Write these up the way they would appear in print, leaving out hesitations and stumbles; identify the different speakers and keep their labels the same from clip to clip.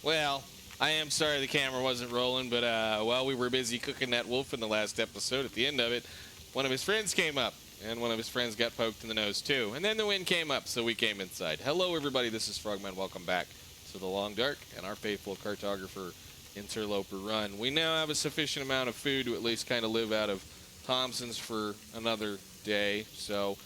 Speaker 1: Well, I am sorry the camera wasn't rolling, but while we were busy cooking that wolf in the last episode, at the end of it, one of his friends came up, and one of his friends got poked in the nose too. And then the wind came up, so we came inside. Hello, everybody. This is Frogman. Welcome back to the Long Dark and our faithful Cartographer Interloper run. We now have a sufficient amount of food to at least kind of live out of Thompson's for another day. So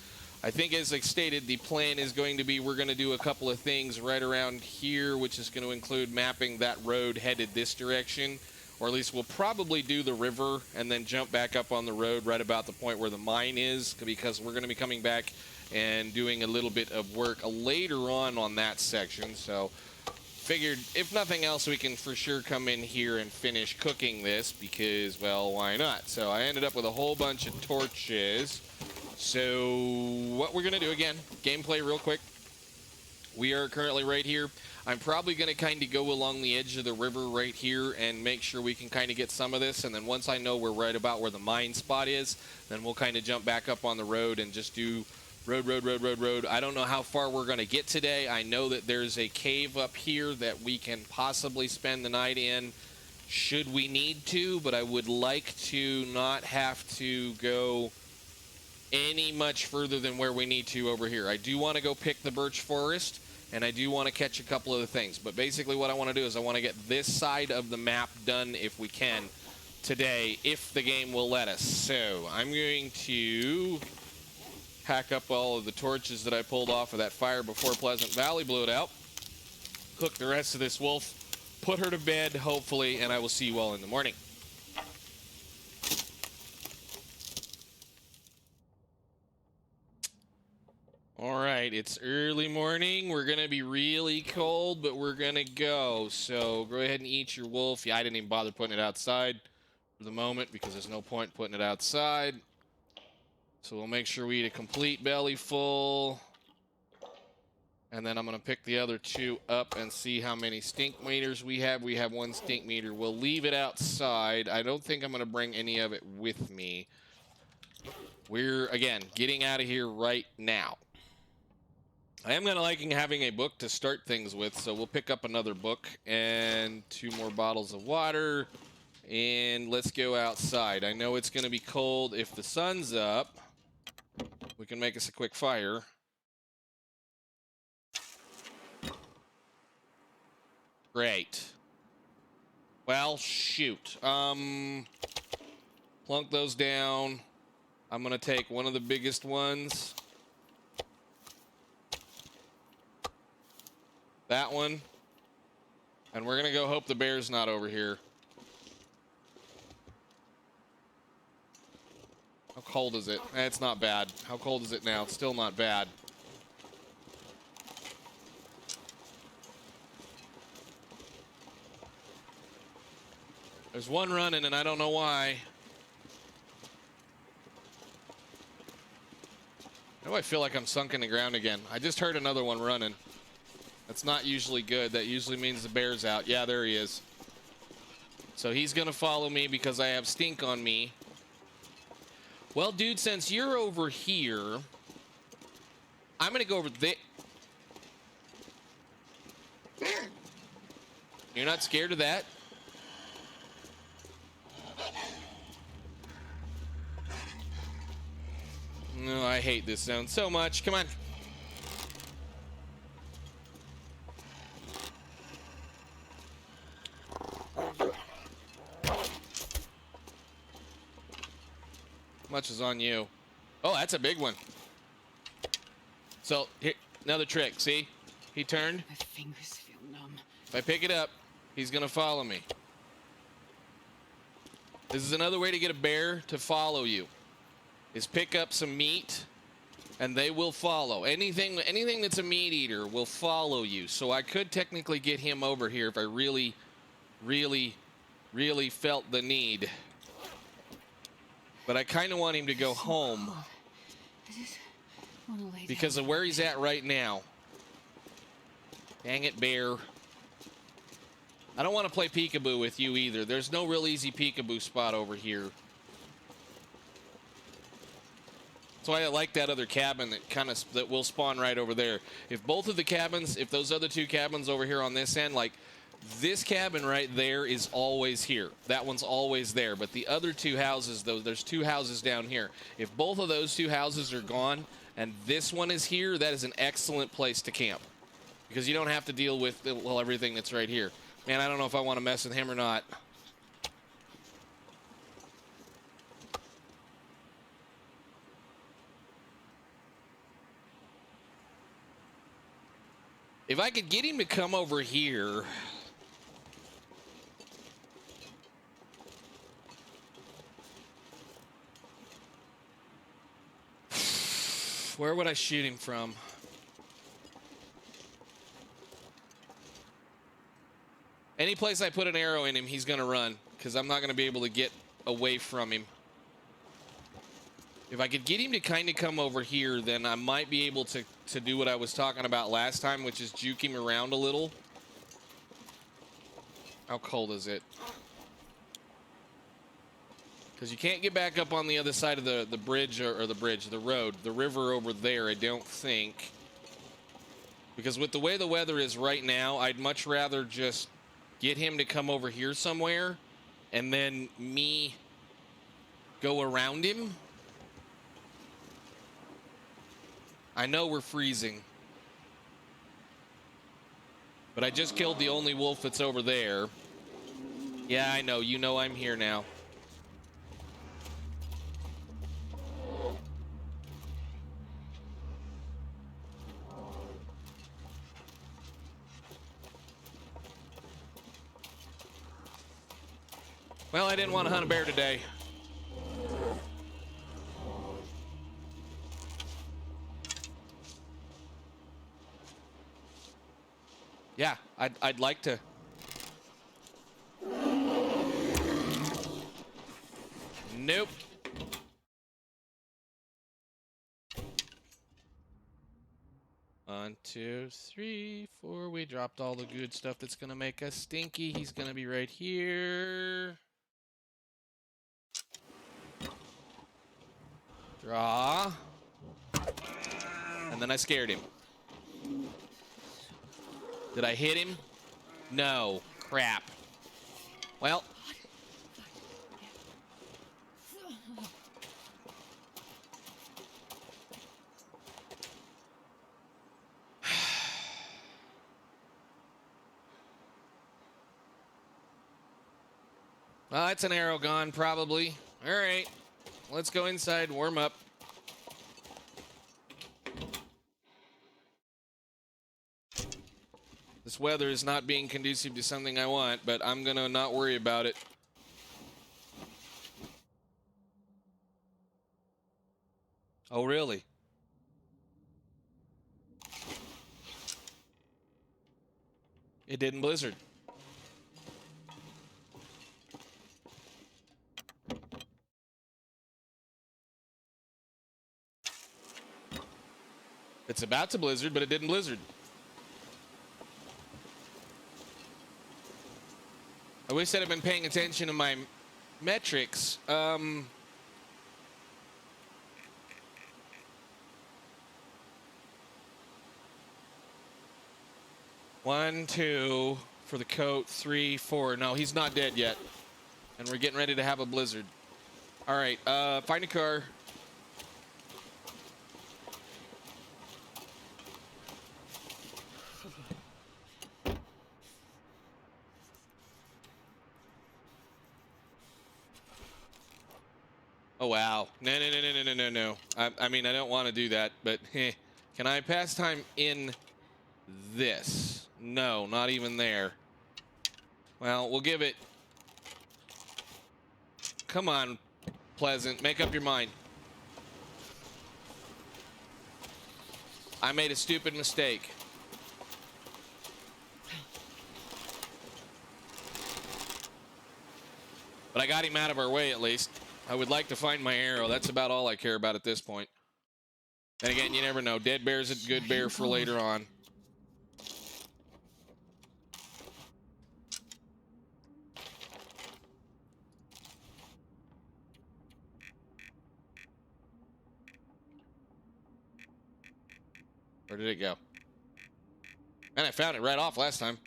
Speaker 1: I think, as I stated, the plan is going to be we're going to do a couple of things right around here, which is going to include mapping that road headed this direction. Or at least we'll probably do the river and then jump back up on the road right about the point where the mine is, because we're going to be coming back and doing a little bit of work later on that section. So figured, if nothing else, we can for sure come in here and finish cooking this because, well, why not? So I ended up with a whole bunch of torches. So what we're going to do, again, gameplay real quick. We are currently right here. I'm probably going to kind of go along the edge of the river right here and make sure we can kind of get some of this. And then once I know we're right about where the mine spot is, then we'll kind of jump back up on the road and just do road. I don't know how far we're going to get today. I know that there's a cave up here that we can possibly spend the night in should we need to, but I would like to not have to go any much further than where we need to over here. I do want to go pick the birch forest, and I do want to catch a couple of the things. But basically what I want to do is I want to get this side of the map done if we can today, if the game will let us. So I'm going to pack up all of the torches that I pulled off of that fire before Pleasant Valley blew it out, cook the rest of this wolf, put her to bed, hopefully, and I will see you all in the morning. All right, it's early morning. We're going to be really cold, but we're going to go. So go ahead and eat your wolf. Yeah, I didn't even bother putting it outside for the moment because there's no point putting it outside. So we'll make sure we eat a complete belly full. And then I'm going to pick the other two up and see how many stink meters we have. We have one stink meter. We'll leave it outside. I don't think I'm going to bring any of it with me. We're, again, getting out of here right now. I am going to like having a book to start things with, so we'll pick up another book and 2 more bottles of water, and let's go outside. I know it's going to be cold. If the sun's up, we can make us a quick fire. Great. Well, shoot. Plunk those down. I'm going to take one of the biggest ones. That one. And we're going to go hope the bear's not over here. How cold is it? It's not bad. How cold is it now? It's still not bad. There's one running, and I don't know why. Why do I feel like I'm sunk in the ground again? I just heard another one running. That's not usually good. That usually means the bear's out. Yeah, there he is. So he's going to follow me because I have stink on me. Well, dude, since you're over here, I'm going to go over there. You're not scared of that? No, I hate this zone so much. Come on. How much is on you? Oh, that's a big one. So, here, another trick. See? He turned.
Speaker 2: My fingers feel numb.
Speaker 1: If I pick it up, he's going to follow me. This is another way to get a bear to follow you. Is pick up some meat, and they will follow. Anything that's a meat eater will follow you. So I could technically get him over here if I really felt the need. But I kind of want him to go home because of where he's at right now. Dang it, bear. I don't want to play peekaboo with you either. There's no real easy peekaboo spot over here. That's why I like that other cabin that will spawn right over there. If both of the cabins, if those other two cabins over here on this end, like this cabin right there is always here. That one's always there. But the other two houses, though, there's two houses down here. If both of those two houses are gone and this one is here, that is an excellent place to camp. Because you don't have to deal with, well, everything that's right here. Man, I don't know if I want to mess with him or not. If I could get him to come over here. Where would I shoot him from? Any place I put an arrow in him, he's going to run. Because I'm not going to be able to get away from him. If I could get him to kind of come over here, then I might be able to do what I was talking about last time, which is juke him around a little. How cold is it? Because you can't get back up on the other side of the bridge, or the road, the river over there, I don't think. Because with the way the weather is right now, I'd much rather just get him to come over here somewhere, and then me go around him. I know we're freezing. But I just killed the only wolf that's over there. Yeah, I know. You know I'm here now. Well, I didn't want to hunt a bear today. Yeah, I'd like to. Nope. One, two, three, four. We dropped all the good stuff that's going to make us stinky. He's going to be right here. Draw. And then I scared him. Did I hit him? No. Crap. Well. Well, that's an arrow gone, probably. All right. Let's go inside, warm up. This weather is not being conducive to something I want, but I'm going to not worry about it. Oh, really? It didn't blizzard. It's about to blizzard, but it didn't blizzard. I wish I'd have been paying attention to my metrics. 1, 2 for the coat, 3, 4. No, he's not dead yet. And we're getting ready to have a blizzard. All right, find a car. Oh, wow. No, no, no, no, no, no, no, no. I mean, I don't want to do that, but can I pass time in this? No, not even there. Well, we'll give it. Come on, Pleasant. Make up your mind. I made a stupid mistake. But I got him out of our way, at least. I would like to find my arrow. That's about all I care about at this point. And again, you never know. Dead bear's a good bear for later on. Where did it go? And I found it right off last time.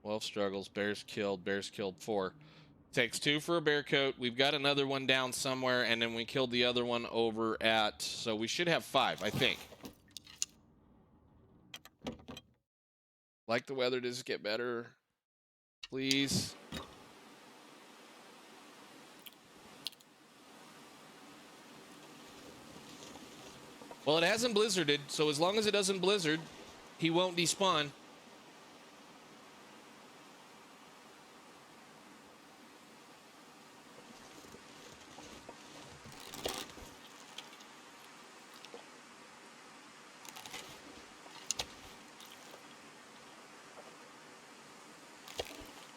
Speaker 1: Wolf struggles. Bears killed. Bears killed 4. Takes 2 for a bear coat. We've got another one down somewhere, and then we killed the other one over at... So we should have 5, I think. Like the weather, does it get better? Please. Well, it hasn't blizzarded, so as long as it doesn't blizzard, he won't despawn.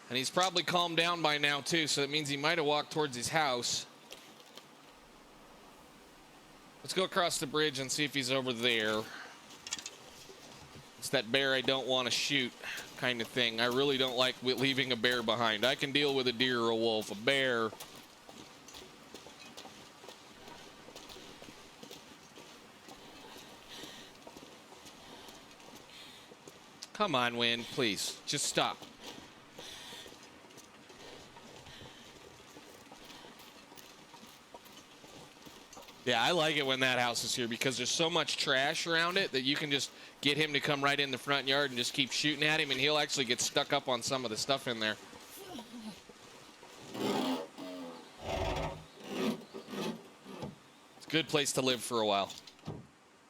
Speaker 1: And he's probably calmed down by now, too, so that means he might have walked towards his house. Let's go across the bridge and see if he's over there. It's that bear I don't want to shoot kind of thing. I really don't like leaving a bear behind. I can deal with a deer or a wolf. A bear... Come on, wind, please. Just stop. Yeah, I like it when that house is here because there's so much trash around it that you can just get him to come right in the front yard and just keep shooting at him, and he'll actually get stuck up on some of the stuff in there. It's a good place to live for a while.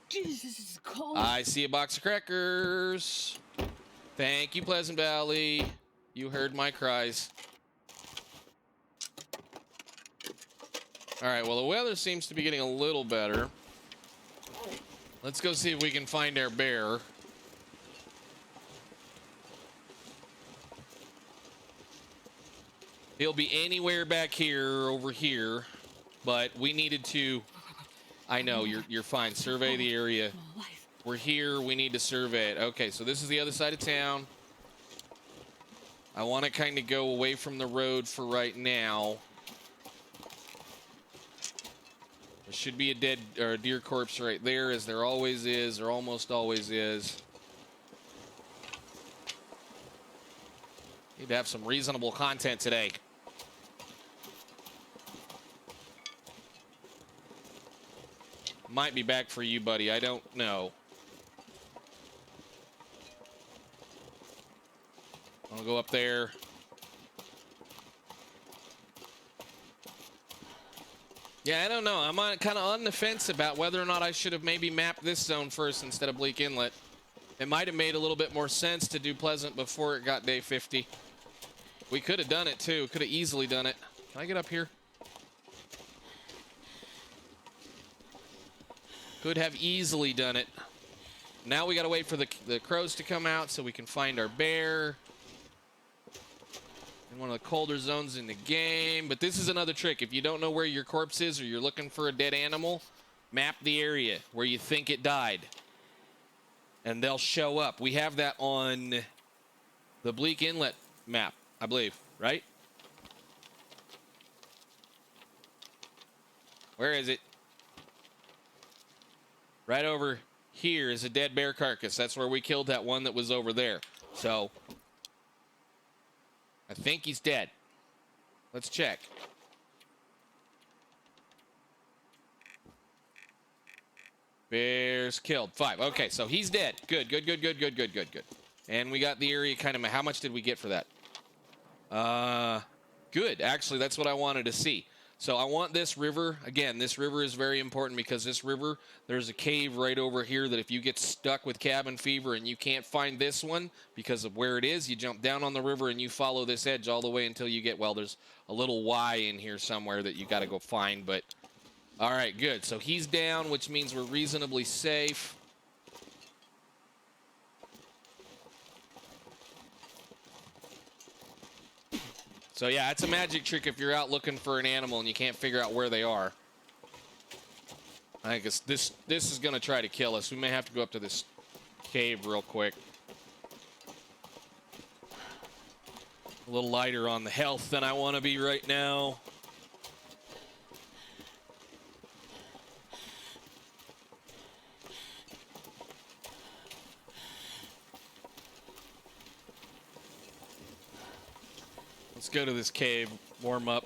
Speaker 2: Jesus, this is cold.
Speaker 1: I see a box of crackers. Thank you, Pleasant Valley. You heard my cries. All right, well, the weather seems to be getting a little better. Let's go see if we can find our bear. He'll be anywhere back here or over here, but we needed to... I know, you're fine. Survey the area. We're here. We need to survey it. Okay, so this is the other side of town. I want to kind of go away from the road for right now. There should be a dead or a deer corpse right there, as there always is, or almost always is. Need to have some reasonable content today. Might be back for you, buddy. I don't know. I'll go up there. Yeah, I don't know. I'm kind of on the fence about whether or not I should have maybe mapped this zone first instead of Bleak Inlet. It might have made a little bit more sense to do Pleasant before it got day 50. We could have done it, too. Could have easily done it. Can I get up here? Could have easily done it. Now we got to wait for the crows to come out so we can find our bear. In one of the colder zones in the game. But this is another trick. If you don't know where your corpse is or you're looking for a dead animal, map the area where you think it died. And they'll show up. We have that on the Bleak Inlet map, I believe, right? Where is it? Right over here is a dead bear carcass. That's where we killed that one that was over there. So... I think he's dead. Let's check. Bears killed. 5. Okay, so he's dead. Good. And we got the area kind of... How much did we get for that? Good. Actually, that's what I wanted to see. So I want this river. Again, this river is very important because this river, there's a cave right over here that if you get stuck with cabin fever and you can't find this one because of where it is, you jump down on the river and you follow this edge all the way until you get, well, there's a little Y in here somewhere that you got to go find. But all right, good. So he's down, which means we're reasonably safe. So yeah, it's a magic trick if you're out looking for an animal and you can't figure out where they are. I think this is going to try to kill us. We may have to go up to this cave real quick. A little lighter on the health than I want to be right now. Let's go to this cave, warm up.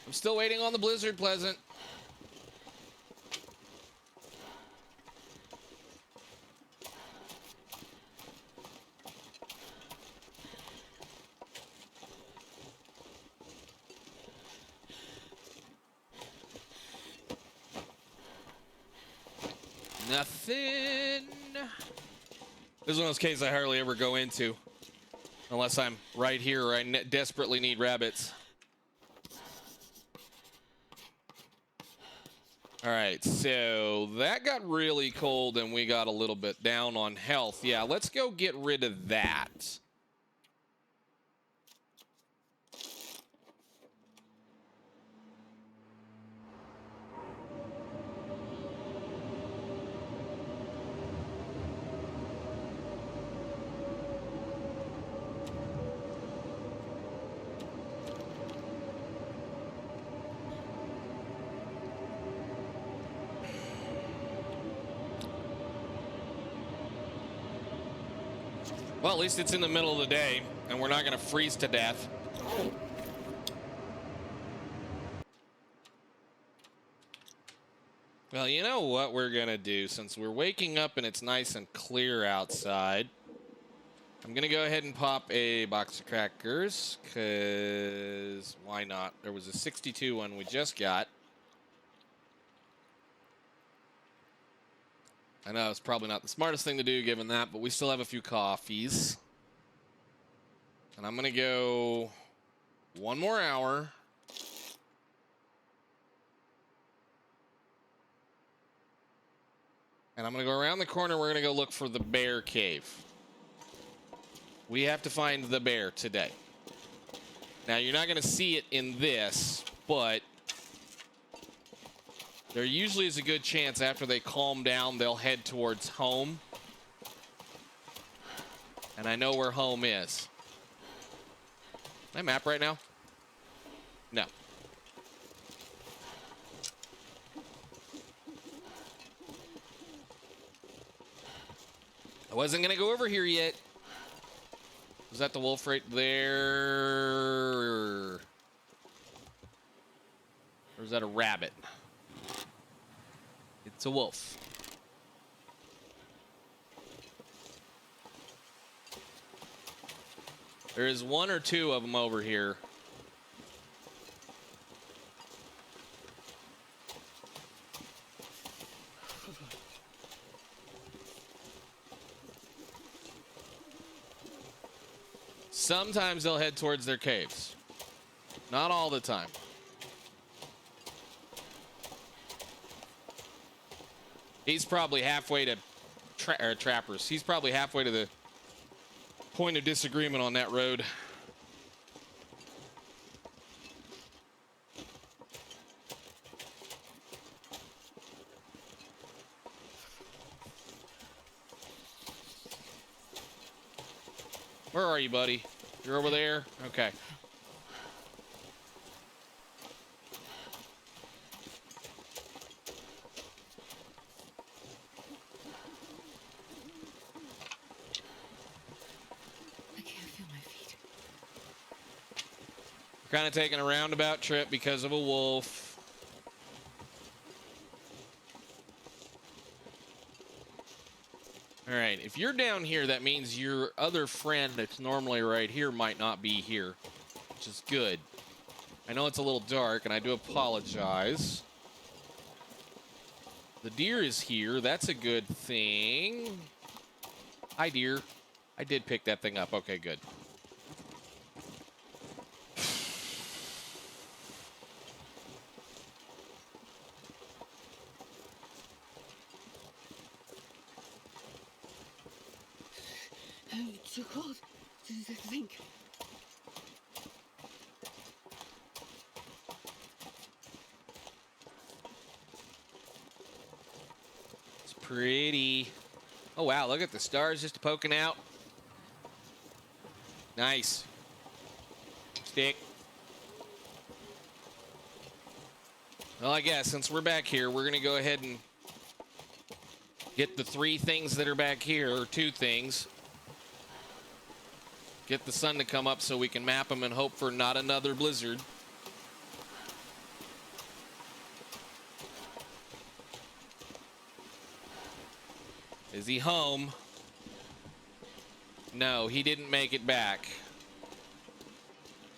Speaker 1: I'm still waiting on the blizzard, Pleasant. Nothing. This is one of those caves I hardly ever go into. Unless I'm right here or I desperately need rabbits. Alright, so that got really cold and we got a little bit down on health. Yeah, let's go get rid of that. Well, at least it's in the middle of the day, and we're not going to freeze to death. Well, you know what we're going to do, since we're waking up and it's nice and clear outside. I'm going to go ahead and pop a box of crackers, because why not? There was a 62 one we just got. I know it's probably not the smartest thing to do given that, but we still have a few coffees. And I'm going to go one more hour. And I'm going to go around the corner. We're going to go look for the bear cave. We have to find the bear today. Now, you're not going to see it in this, but there usually is a good chance after they calm down, they'll head towards home. And I know where home is. Can I map right now? No. I wasn't going to go over here yet. Was that the wolf right there? Or is that a rabbit? It's a wolf. There is one or two of them over here. Sometimes they'll head towards their caves. Not all the time. He's probably halfway to trappers. He's probably halfway to the point of disagreement on that road. Where are you, buddy? You're over there? Okay. Kind of taking a roundabout trip because of a wolf. All right, if you're down here, that means your other friend that's normally right here might not be here, which is good. I know it's a little dark, and I do apologize. The deer is here. That's a good thing. Hi, deer. I did pick that thing up. Okay, good.
Speaker 2: It's so cold. Think.
Speaker 1: It's pretty. Oh, wow. Look at the stars just poking out. Nice. Stick. Well, I guess since we're back here, we're going to go ahead and Get the 3 things that are back here, or 2 things. Get the sun to come up so we can map them and hope for not another blizzard. Is he home? No, he didn't make it back.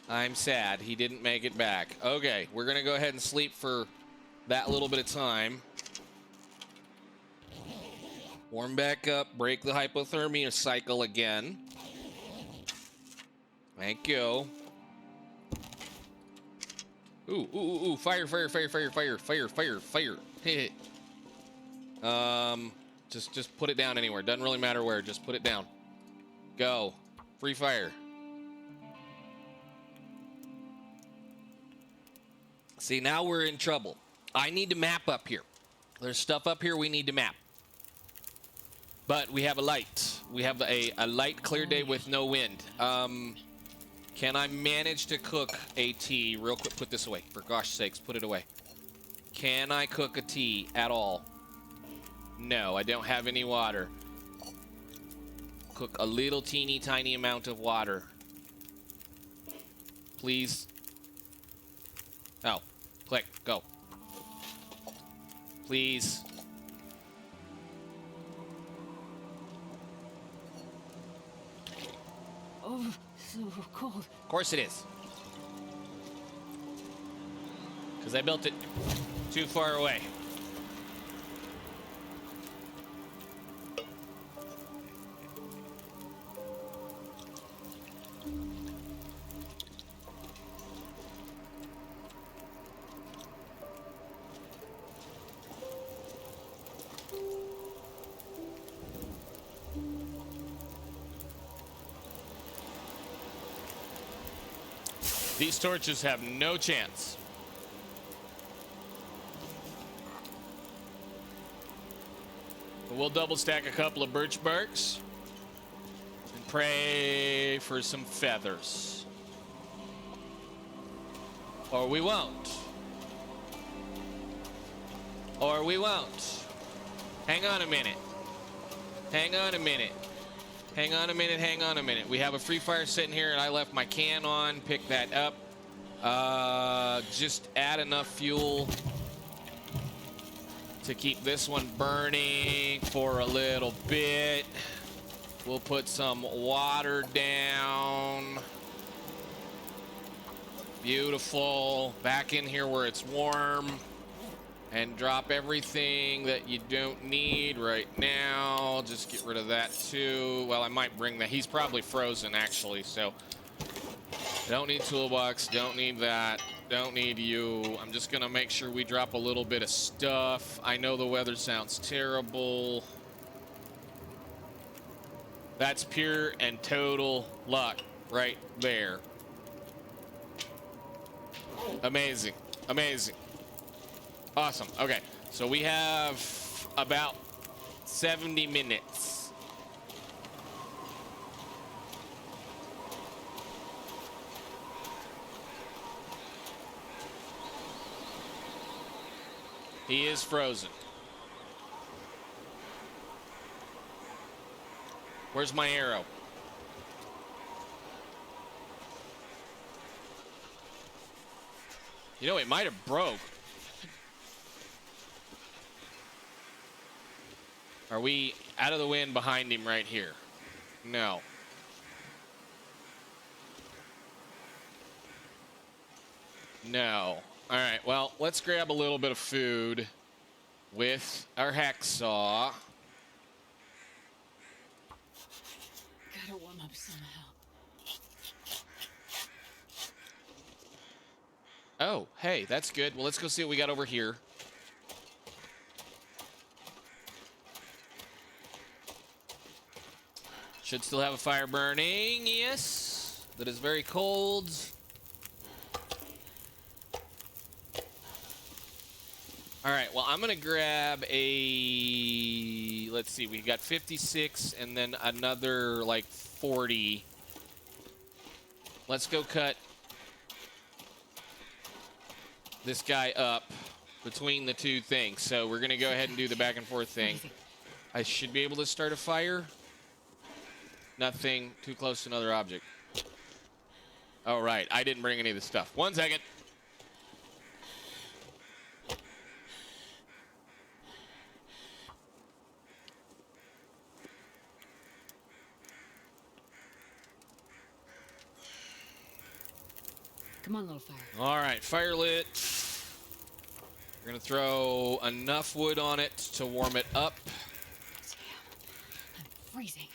Speaker 1: I'm sad. He didn't make it back. Okay, we're going to go ahead and sleep for that little bit of time. Warm back up. Break the hypothermia cycle again. Thank you. Ooh, ooh, ooh, ooh. Fire, fire, fire, fire, fire, fire, fire, fire. Just put it down anywhere. Doesn't really matter where. Just put it down. Go. Free fire. See, now we're in trouble. I need to map up here. There's stuff up here we need to map. But we have a light. We have a light, clear day with no wind. Can I manage to cook a tea? Real quick, put this away. For gosh sakes, put it away. Can I cook a tea at all? No, I don't have any water. Cook a little teeny tiny amount of water. Please. Oh, click, go. Please.
Speaker 2: Oh, so cold.
Speaker 1: Of course it is. Because I built it too far away. These torches have no chance. But we'll double stack a couple of birch barks and pray for some feathers. Or we won't. Or we won't. Hang on a minute. Hang on a minute. Hang on a minute, hang on a minute. We have a free fire sitting here and I left my can on. Pick that up. Just add enough fuel to keep this one burning for a little bit. We'll put some water down. Beautiful. Back in here where it's warm. And drop everything that you don't need right now. Just get rid of that too. Well, I might bring that. He's probably frozen actually, so don't need toolbox, don't need that, don't need you. I'm just gonna make sure we drop a little bit of stuff. I know the weather sounds terrible. That's pure and total luck right there. Amazing, amazing. Awesome. Okay, so we have about 70 minutes. He is frozen. Where's my arrow? You know, it might have broke. Are we out of the wind behind him right here? No. No. All right, well, let's grab a little bit of food with our hacksaw.
Speaker 2: Gotta warm up somehow.
Speaker 1: Oh, hey, that's good. Well, let's go see what we got over here. Should still have a fire burning, yes. That is very cold. All right, well, I'm gonna grab a, let's see, we got 56 and then another like 40. Let's go cut this guy up between the two things. So we're gonna go ahead and do the back and forth thing. I should be able to start a fire. Nothing too close to another object. Oh, right. I didn't bring any of the stuff. 1 second.
Speaker 2: Come on, little fire.
Speaker 1: All right, fire lit. We're going to throw enough wood on it to warm it up.
Speaker 2: Sam, I'm freezing.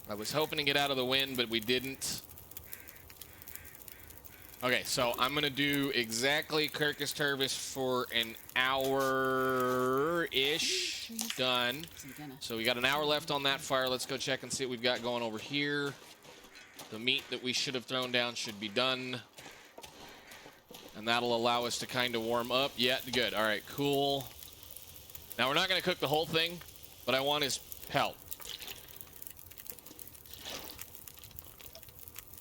Speaker 1: I was hoping to get out of the wind, but we didn't. Okay, so I'm going to do exactly Carcass Harvest for an hour-ish. Done. So we got an hour left on that fire. Let's go check and see what we've got going over here. The meat that we should have thrown down should be done. And that'll allow us to kind of warm up. Yeah, good. All right, cool. Now, we're not going to cook the whole thing, but I want his pelt.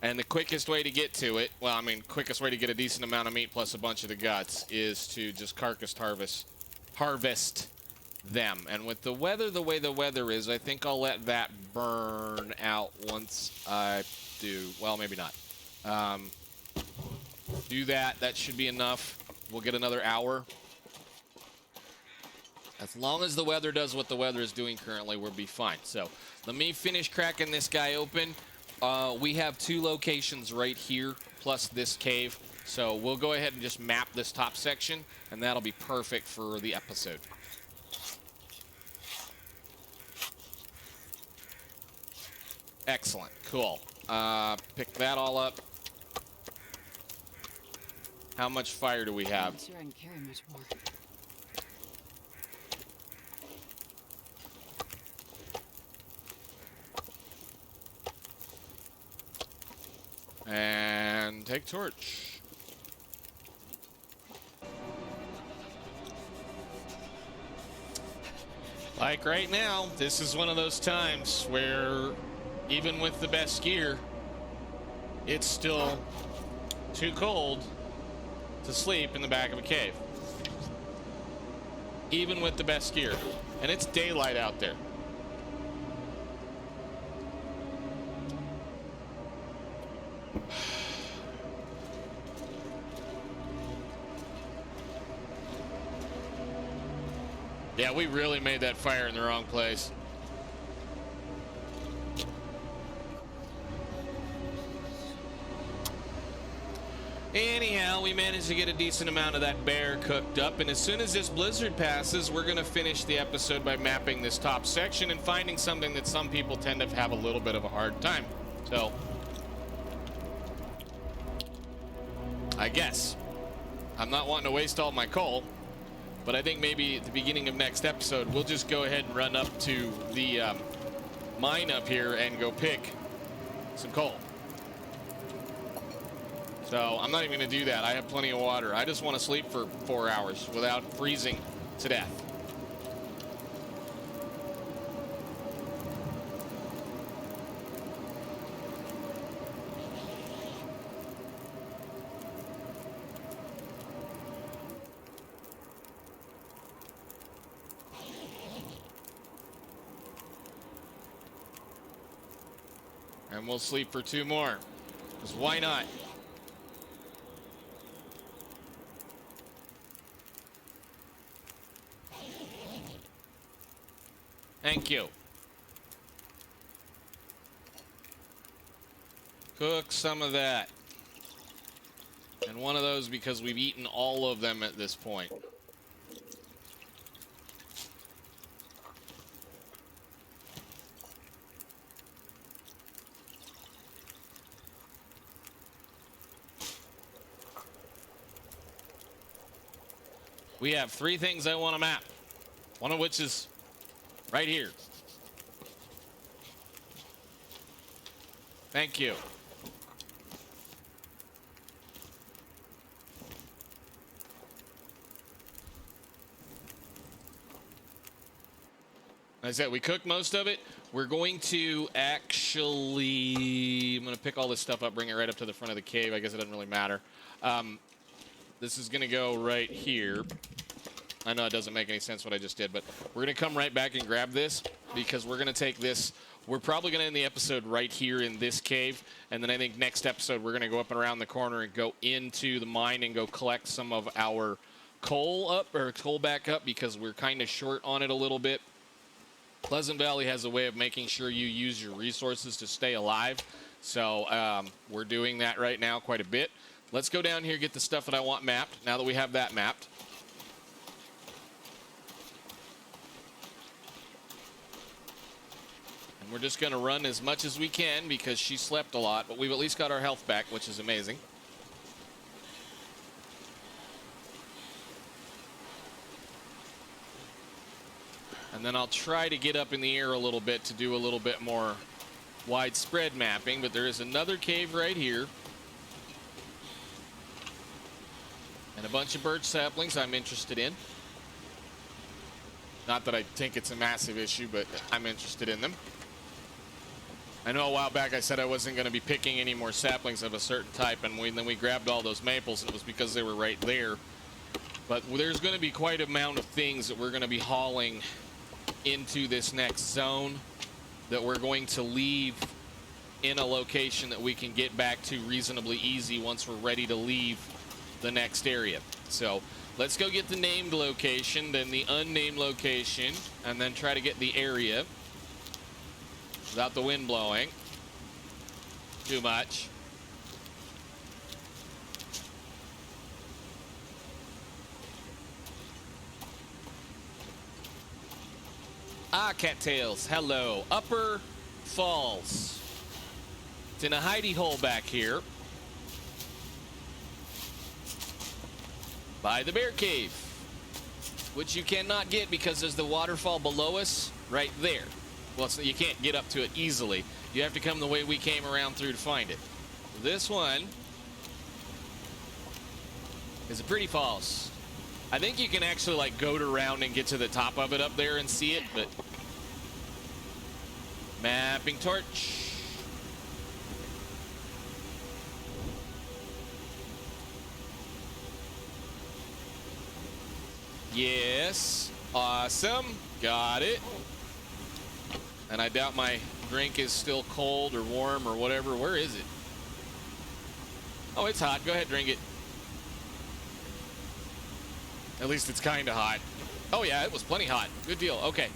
Speaker 1: And the quickest way to get to it, well, I mean, quickest way to get a decent amount of meat plus a bunch of the guts is to just carcass harvest them. And with the weather the way the weather is, I think I'll let that burn out once I do. Well, maybe not. Do that. That should be enough. We'll get another hour. As long as the weather does what the weather is doing currently, we'll be fine. So let me finish cracking this guy open. We have 2 locations right here, plus this cave. So we'll go ahead and just map this top section, and that'll be perfect for the episode. Excellent. Cool. Pick that all up. How much fire do we have?
Speaker 2: I'm sure I can carry much more.
Speaker 1: And take torch. Like right now, this is one of those times where even with the best gear, it's still too cold to sleep in the back of a cave. Even with the best gear. And it's daylight out there. Yeah, we really made that fire in the wrong place. Anyhow, we managed to get a decent amount of that bear cooked up, and as soon as this blizzard passes, we're going to finish the episode by mapping this top section and finding something that some people tend to have a little bit of a hard time. So, I guess. I'm not wanting to waste all my coal. But I think maybe at the beginning of next episode, we'll just go ahead and run up to the mine up here and go pick some coal. So I'm not even going to do that. I have plenty of water. I just want to sleep for 4 hours without freezing to death. And we'll sleep for 2 more. Because why not? Thank you. Cook some of that. And one of those because we've eaten all of them at this point. We have 3 things I want to map. One of which is right here. Thank you. As I said, we cooked most of it. We're going to actually... I'm going to pick all this stuff up, bring it right up to the front of the cave. I guess it doesn't really matter. This is going to go right here. I know it doesn't make any sense what I just did, but we're going to come right back and grab this because we're going to take this. We're probably going to end the episode right here in this cave, and then I think next episode we're going to go up and around the corner and go into the mine and go collect some of our coal back up because we're kind of short on it a little bit. Pleasant Valley has a way of making sure you use your resources to stay alive, so we're doing that right now quite a bit. Let's go down here, get the stuff that I want mapped now that we have that mapped. We're just going to run as much as we can because she slept a lot, but we've at least got our health back, which is amazing. And then I'll try to get up in the air a little bit to do a little bit more widespread mapping, but there is another cave right here. And a bunch of birch saplings I'm interested in. Not that I think it's a massive issue, but I'm interested in them. I know a while back I said I wasn't going to be picking any more saplings of a certain type, and then we grabbed all those maples, and it was because they were right there. But there's going to be quite an amount of things that we're going to be hauling into this next zone that we're going to leave in a location that we can get back to reasonably easy once we're ready to leave the next area. So let's go get the named location, then the unnamed location, and then try to get the area without the wind blowing too much. Ah, cattails. Hello. Upper Falls. It's in a hidey hole back here by the bear cave, which you cannot get because there's the waterfall below us right there. Well, so you can't get up to it easily. You have to come the way we came around through to find it. This one is a pretty falls. I think you can actually like goat around and get to the top of it up there and see it, but mapping torch. Yes, awesome, got it. And I doubt my drink is still cold or warm or whatever. Where is it? Oh, it's hot. Go ahead, drink it. At least it's kind of hot. Oh, yeah, it was plenty hot. Good deal. Okay.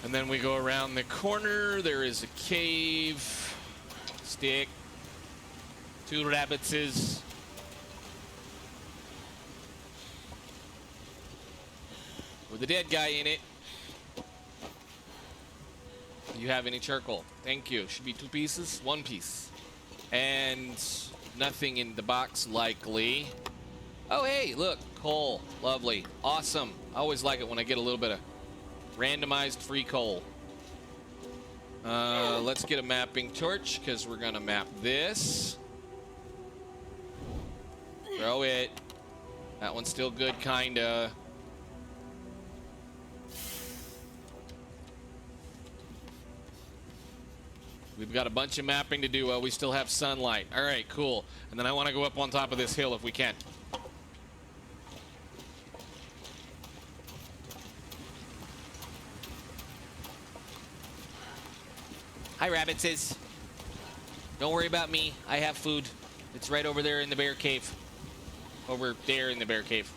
Speaker 1: And then we go around the corner. There is a cave. Stick. 2 rabbitses. With a dead guy in it. Do you have any charcoal? Thank you. Should be 2 pieces. 1 piece. And nothing in the box, likely. Oh, hey, look. Coal. Lovely. Awesome. I always like it when I get a little bit of randomized free coal. Let's get a mapping torch because we're going to map this. Throw it. That one's still good, kind of. We've got a bunch of mapping to do while we still have sunlight. All right, cool. And then I want to go up on top of this hill if we can. Hi, rabbitses. Don't worry about me. I have food. It's right over there in the bear cave. Over there in the bear cave.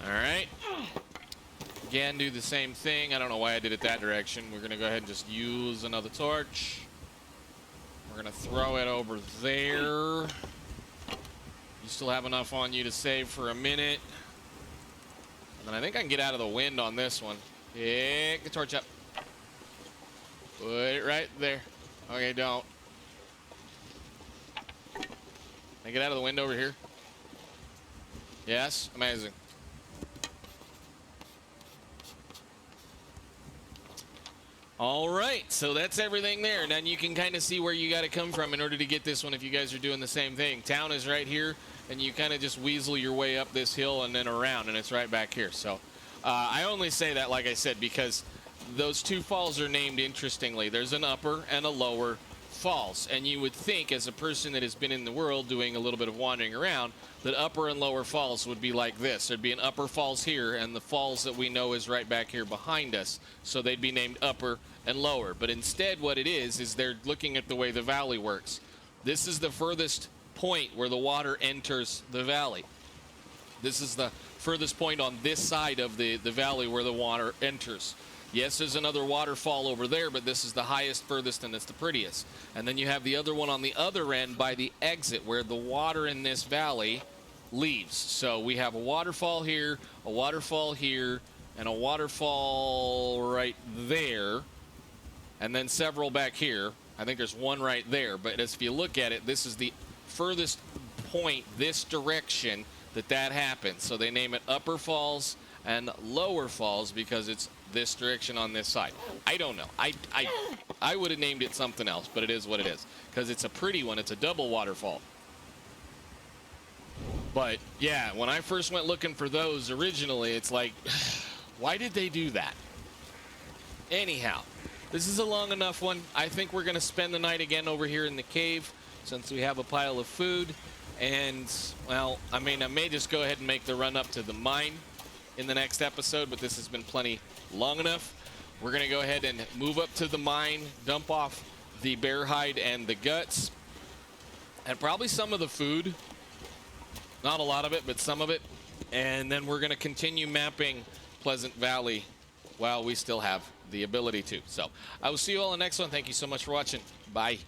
Speaker 1: All right. Again, do the same thing. I don't know why I did it that direction. We're going to go ahead and just use another torch. We're going to throw it over there. You still have enough on you to save for a minute. And then I think I can get out of the wind on this one. Pick the torch up. Put it right there. Okay, don't. Can I get out of the wind over here? Yes? Amazing. All right, so that's everything there. Now you can kind of see where you got to come from in order to get this one if you guys are doing the same thing. Town is right here, and you kind of just weasel your way up this hill and then around, and it's right back here. So I only say that, like I said, because those two falls are named interestingly. There's an upper and a lower falls, and you would think as a person that has been in the world doing a little bit of wandering around that upper and lower falls would be like this. There'd be an upper falls here, and the falls that we know is right back here behind us, so they'd be named upper and lower. But instead what it is they're looking at the way the valley works. This is the furthest point where the water enters the valley. This is the furthest point on this side of the valley where the water enters. Yes, there's another waterfall over there, but this is the highest, furthest, and it's the prettiest. And then you have the other one on the other end by the exit where the water in this valley leaves. So we have a waterfall here, and a waterfall right there, and then several back here. I think there's one right there, but as if you look at it, this is the furthest point this direction that happens. So they name it Upper Falls and Lower Falls because it's this direction on this side. I don't know. I would have named it something else, but it is what it is because it's a pretty one. It's a double waterfall. But yeah, when I first went looking for those originally, it's like, why did they do that? Anyhow, this is a long enough one. I think we're going to spend the night again over here in the cave since we have a pile of food. And, well, I mean, I may just go ahead and make the run up to the mine in the next episode, but this has been plenty long enough. We're going to go ahead and move up to the mine, dump off the bear hide and the guts, and probably some of the food. Not a lot of it, but some of it. And then we're going to continue mapping Pleasant Valley while we still have the ability to. So I will see you all in the next one. Thank you so much for watching. Bye.